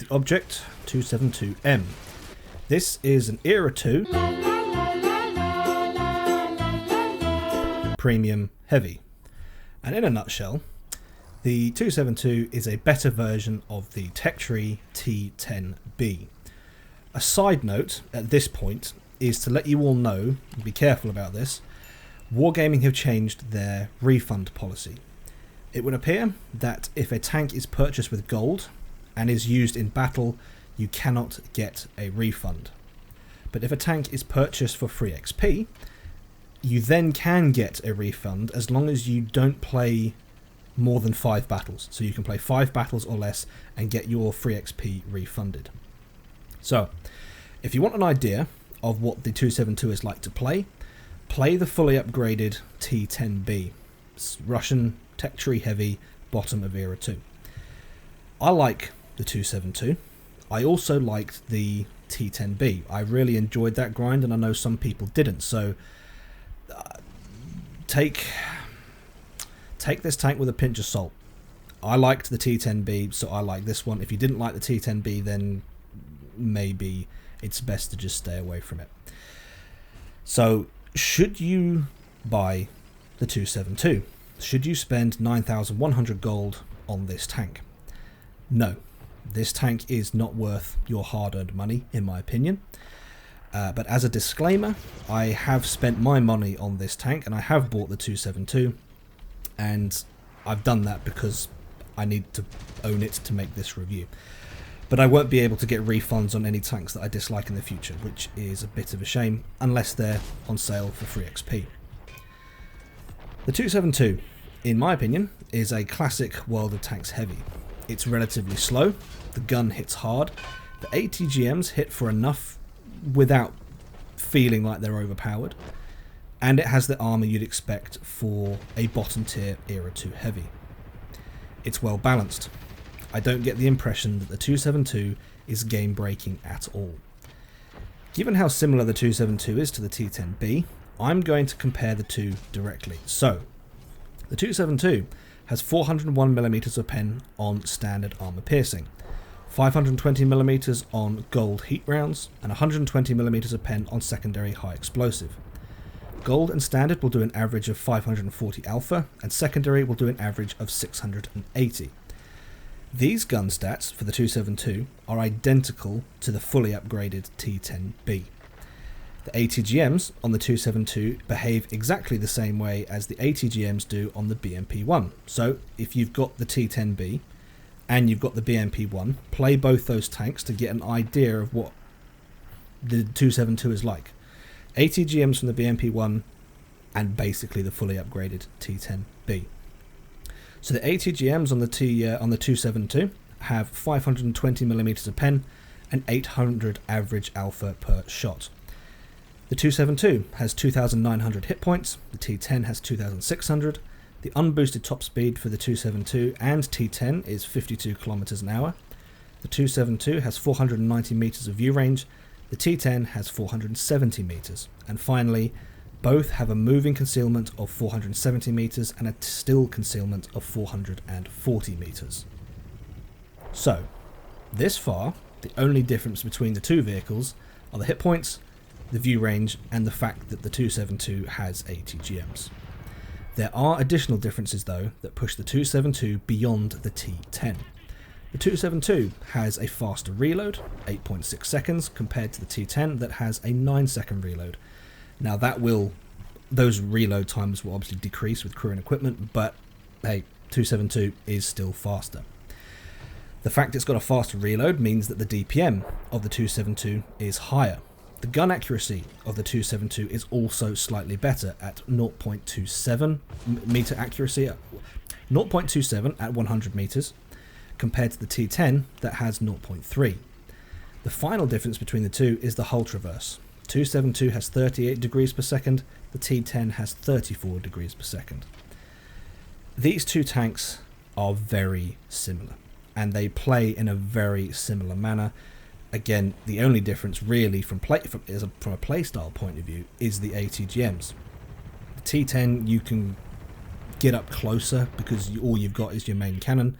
the Object 272M. This is an Era 2 Premium Heavy. And in a nutshell, the 272 is a better version of the Tech-Tree T10B. A side note at this point is to let you all know, and be careful about this, Wargaming have changed their refund policy. It would appear that if a tank is purchased with gold and is used in battle, you cannot get a refund. But if a tank is purchased for free XP, you then can get a refund as long as you don't play more than 5 battles. So you can play 5 battles or less and get your free XP refunded. So, if you want an idea of what the 272 is like to play the fully upgraded T10B. It's Russian Tech-Tree Heavy, bottom of Era 2. I like the 272. I also liked the T10B. I really enjoyed that grind, and I know some people didn't. So take this tank with a pinch of salt. I liked the T10B, so I like this one. If you didn't like the T10B, then maybe it's best to just stay away from it. So, should you buy the 272? Should you spend 9,100 gold on this tank? No. This tank is not worth your hard-earned money, in my opinion. But as a disclaimer, I have spent my money on this tank, and I have bought the 272, and I've done that because I need to own it to make this review. But I won't be able to get refunds on any tanks that I dislike in the future, which is a bit of a shame, unless they're on sale for free XP. The 272, in my opinion, is a classic World of Tanks heavy. It's relatively slow, the gun hits hard, the ATGMs hit for enough without feeling like they're overpowered, and it has the armour you'd expect for a bottom tier Era 2 heavy. It's well balanced. I don't get the impression that the 272 is game breaking at all. Given how similar the 272 is to the T10B, I'm going to compare the two directly. So, the 272 has 401mm of pen on standard armour piercing, 520mm on gold heat rounds, and 120mm of pen on secondary high explosive. Gold and standard will do an average of 540 alpha, and secondary will do an average of 680. These gun stats for the 272 are identical to the fully upgraded T10B. The ATGMs on the 272 behave exactly the same way as the ATGMs do on the BMP-1. So if you've got the T10B and you've got the BMP-1, play both those tanks to get an idea of what the 272 is like. ATGMs from the BMP-1 and basically the fully upgraded T10B. So the ATGMs on the 272 have 520mm of pen and 800 average alpha per shot. The 272 has 2,900 hit points, the T10 has 2,600, the unboosted top speed for the 272 and T10 is 52 km an hour, the 272 has 490 meters of view range, the T10 has 470 meters, and finally, both have a moving concealment of 470 meters and a still concealment of 440 meters. So, this far, the only difference between the two vehicles are the hit points, the view range, and the fact that the 272 has ATGMs. There are additional differences though that push the 272 beyond the T10. The 272 has a faster reload, 8.6 seconds, compared to the T10 that has a 9-second reload. Now those reload times will obviously decrease with crew and equipment, but hey, 272 is still faster. The fact it's got a faster reload means that the DPM of the 272 is higher. The gun accuracy of the 272 is also slightly better at 0.27 meter accuracy, 0.27 at 100 meters, compared to the T10 that has 0.3. The final difference between the two is the hull traverse. 272 has 38 degrees per second, the T10 has 34 degrees per second. These two tanks are very similar, and they play in a very similar manner. Again, the only difference really from a playstyle point of view is the ATGMs. The T10 you can get up closer because all you've got is your main cannon.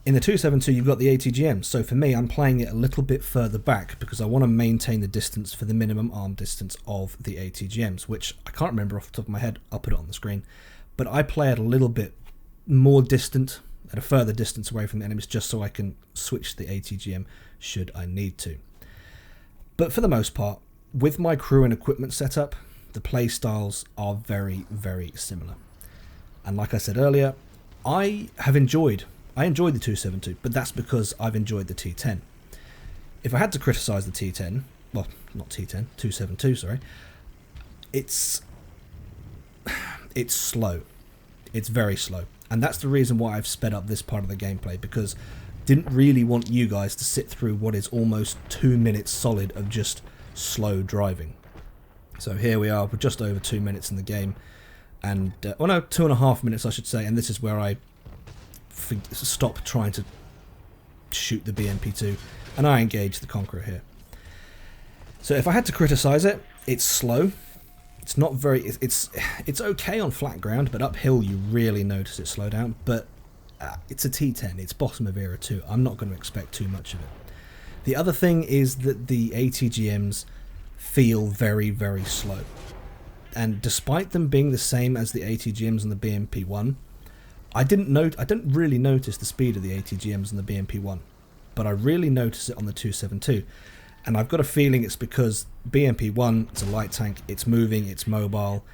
In the 272, you've got the ATGM. So for me, I'm playing it a little bit further back because I want to maintain the distance for the minimum arm distance of the ATGMs, which I can't remember off the top of my head. I'll put it on the screen. But I play it a little bit more distant, at a further distance away from the enemies, just so I can switch the ATGM should I need to. But for the most part, with my crew and equipment setup, the play styles are very, very similar. And like I said earlier, I enjoyed the 272, but that's because I've enjoyed the T10. If I had to criticise the T10, well, not T10, 272, sorry, it's slow. It's very slow. And that's the reason why I've sped up this part of the gameplay, because I didn't really want you guys to sit through what is almost 2 minutes solid of just slow driving. So here we are, we're just over 2 minutes in the game, and, oh no, 2.5 minutes I should say, and this is where I stop trying to shoot the BMP2 and I engage the Conqueror here. So if I had to criticise it, it's slow. It's not very, it's okay on flat ground, but uphill you really notice it slow down. But it's a T10, it's bottom of era 2. I'm not going to expect too much of it. The other thing is that the ATGMs feel very, very slow. And despite them being the same as the ATGMs and the BMP1, I didn't really notice the speed of the ATGMs and the BMP1, but I really notice it on the 272. And I've got a feeling it's because BMP1, it's a light tank, it's moving, it's mobile.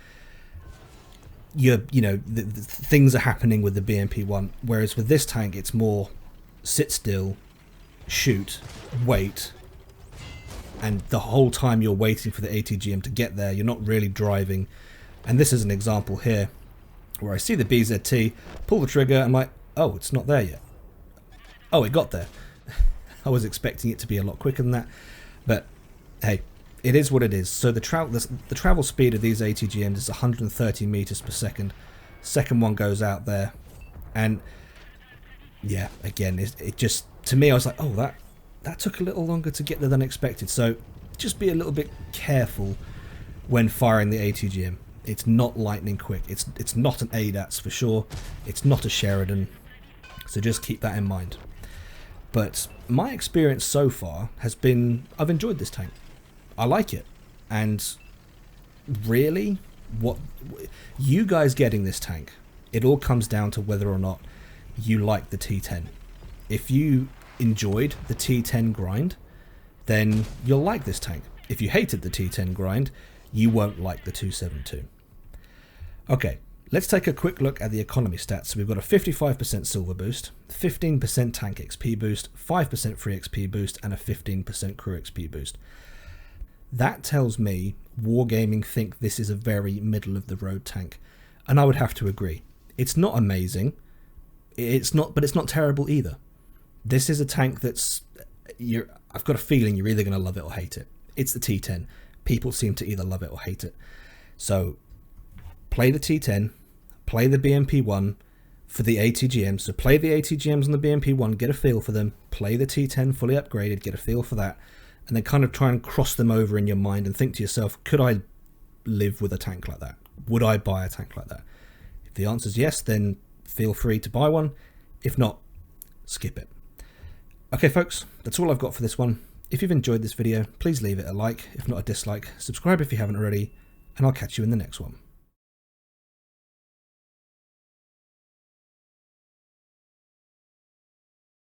The things are happening with the BMP1, whereas with this tank, it's more sit still, shoot, wait, and the whole time you're waiting for the ATGM to get there, you're not really driving. And this is an example here, where I see the BZT, pull the trigger, and I'm like, oh, it's not there yet. Oh, it got there. I was expecting it to be a lot quicker than that. But hey, it is what it is. So the travel speed of these ATGMs is 130 meters per second. Second one goes out there, and yeah, again, it just, to me, I was like, oh, that took a little longer to get there than expected. So just be a little bit careful when firing the ATGM. It's not lightning quick. It's not an ADATS for sure. It's not a Sheridan. So just keep that in mind. But my experience so far has been, I've enjoyed this tank. I like it. And really, what you guys getting this tank, it all comes down to whether or not you like the T10. If you enjoyed the T10 grind, then you'll like this tank. If you hated the T10 grind, you won't like the 272. Okay, let's take a quick look at the economy stats. So we've got a 55% silver boost, 15% tank XP boost, 5% free XP boost, and a 15% crew XP boost. That tells me Wargaming think this is a very middle of the road tank, and I would have to agree. It's not amazing, but it's not terrible either. This is a tank that's, I've got a feeling you're either going to love it or hate it. It's the T10. People seem to either love it or hate it. So play the T10, play the BMP1 for the ATGMs. So play the ATGMs and the BMP1, get a feel for them. Play the T10 fully upgraded, get a feel for that. And then kind of try and cross them over in your mind and think to yourself, could I live with a tank like that? Would I buy a tank like that? If the answer is yes, then feel free to buy one. If not, skip it. Okay, folks, that's all I've got for this one. If you've enjoyed this video, please leave it a like, if not a dislike. Subscribe if you haven't already, and I'll catch you in the next one.